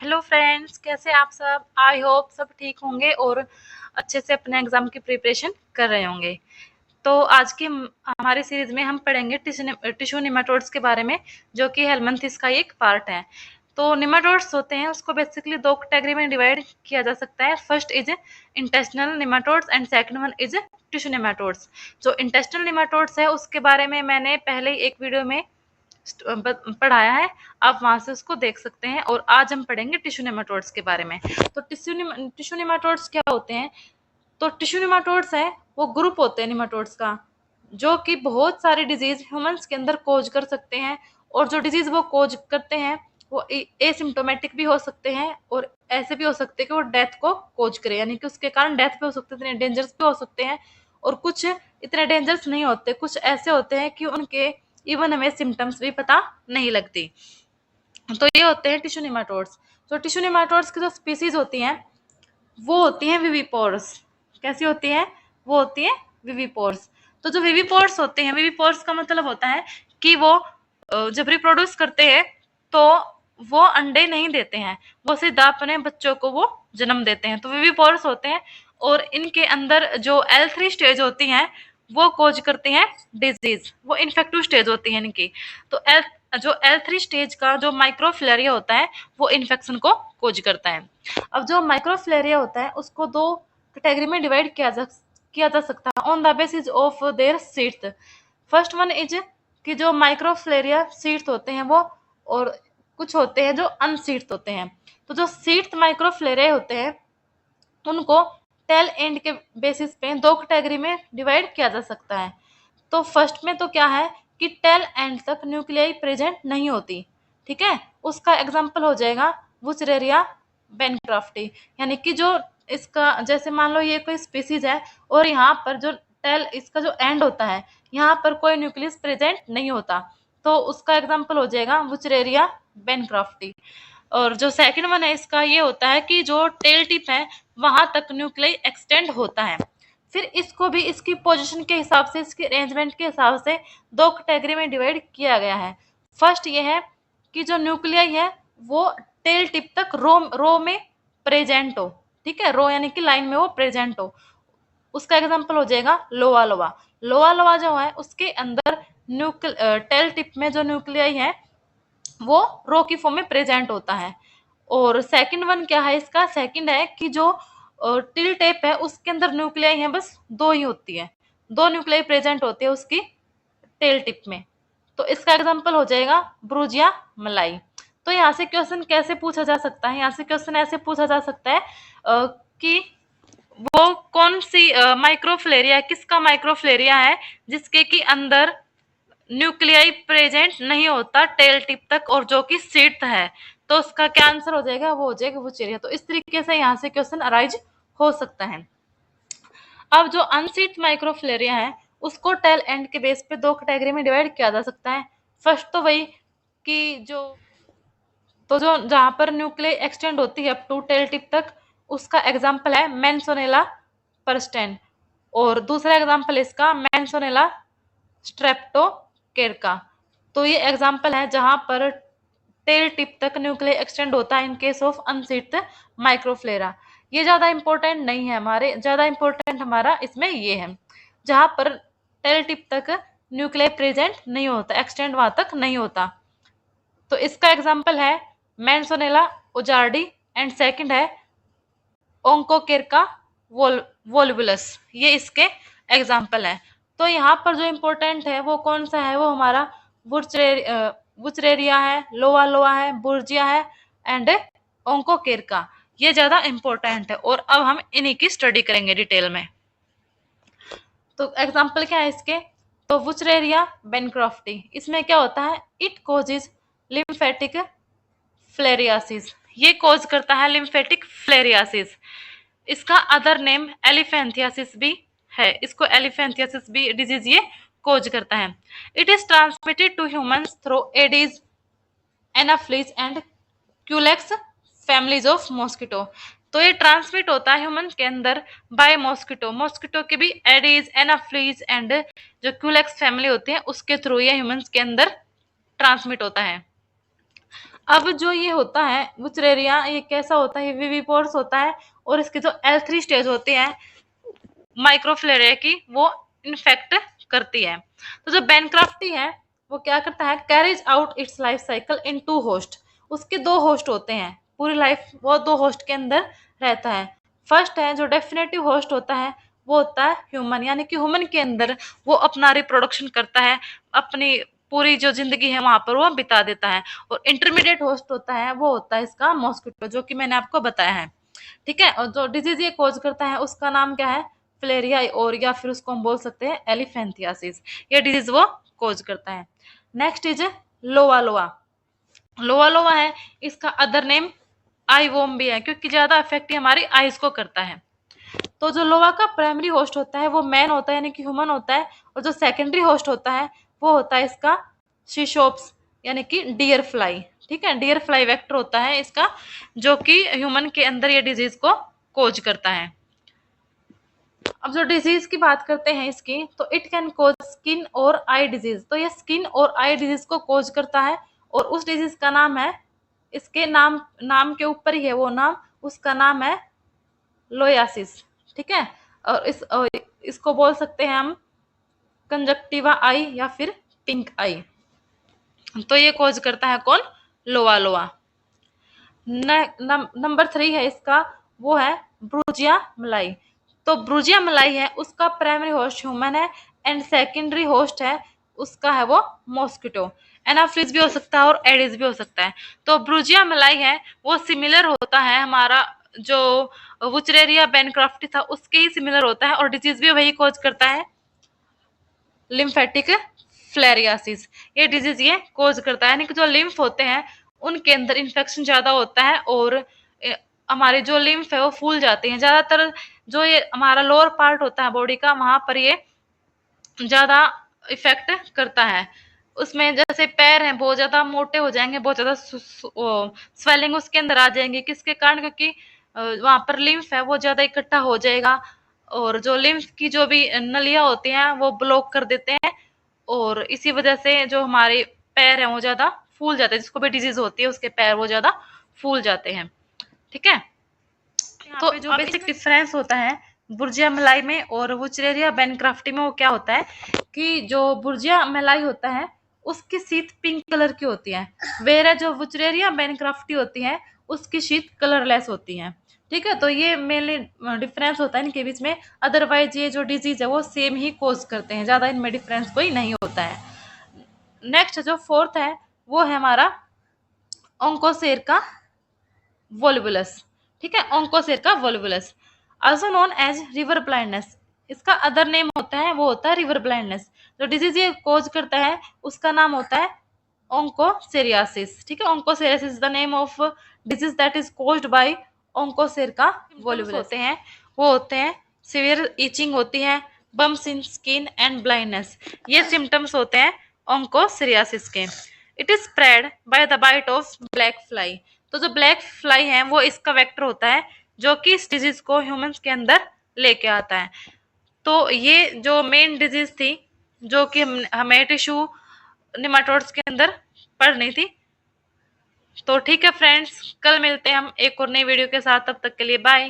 Hello friends, कैसे आप सब। आई होप सब ठीक होंगे और अच्छे से अपने एग्जाम की प्रिपरेशन कर रहे होंगे। तो आज की हमारी सीरीज में हम पढ़ेंगे टिश्यू निमाटोड्स के बारे में, जो कि हेलमिंथेस का एक पार्ट है। तो निमाटोड्स होते हैं, उसको बेसिकली दो कैटेगरी में डिवाइड किया जा सकता है। First is intestinal nematodes and second one is tissue nematodes. जो इंटेस्टिनल निमाटोड्स है उसके बारे में मैंने पहले ही एक वीडियो में पढ़ाया है, आप वहां से उसको देख सकते हैं। और आज हम पढ़ेंगे टिश्यू नेमाटोड्स के बारे में। तो टिश्यू नेमाटोड्स क्या होते हैं? तो टिश्यू नेमाटोड्स है वो ग्रुप होते हैं निमाटोड्स का, जो कि बहुत सारे डिजीज ह्यूमंस के अंदर कोज कर सकते हैं। और जो डिजीज वो कोज करते हैं वो एसिम्टोमेटिक भी हो सकते हैं और ऐसे भी हो सकते हैं कि वो डेथ को कोज करे, यानी कि उसके कारण डेथ भी हो सकते हैं, इतने डेंजरस भी हो सकते हैं। और कुछ इतने डेंजरस नहीं होते, कुछ ऐसे होते हैं कि उनके इवन हमें सिम्टम्स भी पता नहीं लगती। तो ये होते हैं टिश्यू निमाटोड्स। तो टिश्यू निमाटोड्स की जो स्पीसीज होती हैं वो होती हैं विविपोर्स। कैसी होती हैं? वो होती हैं विविपोर्स। तो जो विविपोर्स होते हैं, विविपोर्स का मतलब होता है कि वो जब रिप्रोड्यूस करते हैं तो वो अंडे नहीं देते हैं, वो सीधा अपने बच्चों को वो जन्म देते हैं। तो विविपोर्स होते हैं और इनके अंदर जो L3 स्टेज होती हैं वो कोज करती हैं डिजीज, वो इन्फेक्टिव स्टेज होती है इनकी। तो L3 स्टेज का जो माइक्रोफिलेरिया होता है वो इन्फेक्शन को कोज करता है। अब जो माइक्रोफिलेरिया होता है उसको दो कैटेगरी में डिवाइड किया जा सकता है on the basis of their seeds. First one is कि जो माइक्रोफिलेरिया सीड्स होते हैं वो, और कुछ होते हैं जो अनसीड्स होते हैं। तो जो सीड्स माइक्रोफिलेरिया होते हैं उनको टेल एंड के बेसिस पे दो कैटेगरी में डिवाइड किया जा सकता है। तो फर्स्ट में तो क्या है कि टेल एंड तक न्यूक्लियाई प्रेजेंट नहीं होती, ठीक है। उसका एग्जांपल हो जाएगा वुचरेरिया बेनक्राफ्टी, यानी कि जो इसका जैसे मान लो ये कोई स्पीसीज है और यहाँ पर जो टेल इसका जो एंड होता है यहाँ पर कोई न्यूक्लियस प्रेजेंट नहीं होता, तो उसका एग्जांपल हो जाएगा वुचरेरिया बेनक्राफ्टी। और जो सेकंड वन है इसका ये होता है कि जो टेल टिप है वहां तक न्यूक्लियाई एक्सटेंड होता है। फिर इसको भी इसकी पोजीशन के हिसाब से, इसके अरेंजमेंट के हिसाब से दो कैटेगरी में डिवाइड किया गया है। फर्स्ट ये है कि जो न्यूक्लियाई है वो टेल टिप तक रो रो में प्रेजेंट हो, ठीक है, रो यानी कि लाइन में वो प्रेजेंट हो। उसका एग्जांपल हो जाएगा लोआ लोआ। लोआ लोआ जो है उसके अंदर टेल टिप में जो न्यूक्लियाई है वो रो की फॉर्म में प्रेजेंट होता है। और सेकंड वन क्या है इसका? सेकंड है कि जो टिल टेप है उसके अंदर न्यूक्लियाई है बस दो ही होती है, दो न्यूक्लियाई प्रेजेंट होती है उसकी टेल टिप में। तो इसका एग्जांपल हो जाएगा ब्रूजिया मलाई। तो यहाँ से क्वेश्चन कैसे पूछा जा सकता है? यहाँ से क्वेश्चन ऐसे पूछा जा सकता है कि वो कौन सी माइक्रोफ्लेरिया, किसका माइक्रोफ्लेरिया है जिसके कि अंदर न्यूक्लियाई प्रेजेंट नहीं होता टेल टिप तक और जो कि सीड है। तो उसका क्या आंसर हो जाएगा? वो हो जाएगा वुचेरिया। तो इस तरीके से यहाँ से क्वेश्चन अराइज हो सकता है। अब जो अनसीड माइक्रोफ्लेरिया है उसको टेल एंड के बेस पे दो कैटेगरी में डिवाइड किया जा सकता है। फर्स्ट तो वही कि जो जहाँ पर न्यूक्लियाई एक्सटेंड होती है अप टू टेल टिप तक, उसका एग्जाम्पल है मैंसोनेला परस्टेन। और दूसरा एग्जाम्पल इसका मैंसोनेला स्ट्रेप्टोकेर का। तो ये एग्जाम्पल है जहां पर टेल टिप तक न्यूक्लियर एक्सटेंड होता है इन केस ऑफ अनसीड माइक्रोफ्लेरा। ये ज्यादा इंपॉर्टेंट नहीं है हमारे, ज्यादा इंपॉर्टेंट हमारा इसमें ये है जहां पर टेल टिप तक न्यूक्लियर प्रेजेंट नहीं होता, एक्सटेंड वहां तक नहीं होता। तो इसका एग्जाम्पल है मैंसोनेला ओजार्डी एंड सेकंड है ओंकोकेरका वोल्वुलस। ये इसके एग्जाम्पल है। तो यहाँ पर जो इम्पोर्टेंट है वो कौन सा है? वो हमारा वुचरेरिया है, लोआ लोआ है, बुर्जिया है एंड ओंकोकेरका। ये ज्यादा इम्पोर्टेंट है और अब हम इन्हीं की स्टडी करेंगे डिटेल में। तो एग्जाम्पल क्या है इसके? तो वुचरेरिया बेनक्रॉफ्टी, इसमें क्या होता है? इट कोजेज लिम्फेटिक फ्लेरियासिस, ये कोज करता है लिम्फेटिक फ्लेरियासिस। इसका अदर नेम एलिफेंथियासिस भी है, इसको एलिफेंथियासिस भी डिजीज ये कोज करता है। It is transmitted to humans through Aedes, Anopheles and Culex families of mosquito. तो ये ट्रांसमिट होता है ह्यूमन के अंदर बाय मॉस्किटो, मॉस्किटो के भी एडीज, एनाफ्लिस एंड जो क्यूलेक्स फैमिली होती है उसके थ्रू ये ह्यूमंस के अंदर ट्रांसमिट होता है। अब जो ये होता है वुचरेरिया, ये कैसा होता है, विविपोर्स होता है, और इसके जो L3 स्टेज होते हैं माइक्रोफ्लेरिया की, वो इन्फेक्ट करती है। तो जो बैनक्राफ्टी है वो क्या करता है, carries out it's life cycle in 2 host. उसके 2 होस्ट होते हैं, पूरी लाइफ वो 2 होस्ट के अंदर रहता है। फर्स्ट है जो डेफिनेटिव होस्ट होता है, वो होता है ह्यूमन, यानी कि ह्यूमन के अंदर वो अपना रिप्रोडक्शन करता है, अपनी पूरी जो जिंदगी है वहां पर वो बिता देता है। और इंटरमीडिएट होस्ट होता है, वो होता है इसका मॉस्किटो, जो कि मैंने आपको बताया है। ठीक है, और जो डिजीज ये कॉज करता है उसका नाम क्या है, फिलेरिया, और या फिर उसको हम बोल सकते हैं एलिफेंथियासिस। ये डिजीज वो कॉज करता है। नेक्स्ट इज लोवा लोवा। लोवा लोवा है, इसका अदर नेम आई वोम भी है, क्योंकि ज्यादा इफेक्ट हमारी आईज को करता है। तो जो लोवा का प्राइमरी होस्ट होता है वो मैन होता है, यानी कि ह्यूमन होता है, और जो सेकेंडरी होस्ट होता है वो होता है इसका शिशोप्स, यानी कि डियर फ्लाई। ठीक है, डियर फ्लाई वेक्टर होता है इसका, जो कि ह्यूमन के अंदर ये डिजीज को कोज करता है। अब जो डिजीज की बात करते हैं इसकी, तो इट कैन कोज स्किन और आई डिजीज। तो ये स्किन और आई डिजीज को कोज करता है, और उस डिजीज का नाम है, इसके नाम नाम के ऊपर ही है वो नाम, उसका नाम है लोयासिस। ठीक है, और इसको बोल सकते हैं हम कंजक्टिवा आई या फिर पिंक आई। तो ये कोज करता है कौन, लोवा लोवा। नंबर 3 है इसका, वो है ब्रूजिया मलाई। तो ब्रूजिया मलाई है, उसका प्राइमरी होस्ट ह्यूमन है, एंड सेकेंडरी होस्ट है उसका है वो मॉस्किटो। एनाफ्लिस भी हो सकता है और एडिस भी हो सकता है। तो ब्रूजिया मलाई है वो सिमिलर होता है हमारा जो वुचरेरिया बैनक्राफ्टी था उसके ही सिमिलर होता है, और डिजीज भी वही कॉज करता है, लिम्फेटिक फ्लेरियासिस। ये डिजीज ये कोज करता है, यानी कि जो लिम्फ होते हैं उनके अंदर इन्फेक्शन ज्यादा होता है, और हमारे जो लिम्फ है वो फूल जाते हैं ज्यादातर। जो ये हमारा लोअर पार्ट होता है बॉडी का, वहां पर ये ज्यादा इफेक्ट करता है। उसमें जैसे पैर हैं बहुत ज्यादा मोटे हो जाएंगे, बहुत ज्यादा स्वेलिंग उसके अंदर आ जाएंगे, किसके कारण, क्योंकि वहां पर लिम्फ है वो ज्यादा इकट्ठा हो जाएगा, और जो लिम्फ की जो भी नलियां होती हैं वो ब्लॉक कर देते हैं, और इसी वजह से जो हमारे पैर हैं वो ज्यादा फूल जाते हैं, जिसको भी डिजीज होती है उसके पैर वो ज्यादा फूल जाते हैं। ठीक है, तो जो बेसिक डिफरेंस होता है बुर्जिया मलाई में और वुचरेरिया बैनक्राफ्टी में, वो क्या होता है कि जो बुर्जिया मलाई होता है उसकी शीत पिंक कलर की होती है, वेरा जो वुचरेरिया बैनक्राफ्टी होती है उसकी शीत कलरलेस होती है। ठीक है, तो ये मेनली डिफरेंस होता है इनके बीच में। अदरवाइज ये जो डिजीज है वो सेम ही कोज करते हैं, ज्यादा इनमें डिफरेंस कोई नहीं होता है। नेक्स्ट जो फोर्थ है वो है हमारा ओंकोसेर का वोल्वुलस। ठीक है, Onchocerca volvulus, also known as river blindness. इसका अदर नेम होता है वो होता है रिवर ब्लाइंडनेस। जो डिजीज ये कोज करता है उसका नाम होता है ओंकोसेरियासिस। ठीक है, onchocerciasis is the name of disease that is caused by Onchocerca volvulus. होते हैं वो होते हैं सिवियर ईचिंग होती है, bumps in skin and blindness, ये सिम्टम्स होते हैं ओंकोसेरियासिस के। It is spread by the bite of black fly. तो जो ब्लैक फ्लाई है वो इसका वेक्टर होता है, जो कि इस डिजीज को ह्यूमंस के अंदर लेके आता है। तो ये जो मेन डिजीज थी जो कि हमें टिश्यू निमाटोड्स के अंदर पढ़नी थी। तो ठीक है फ्रेंड्स, कल मिलते हैं हम एक और नई वीडियो के साथ, तब तक के लिए बाय।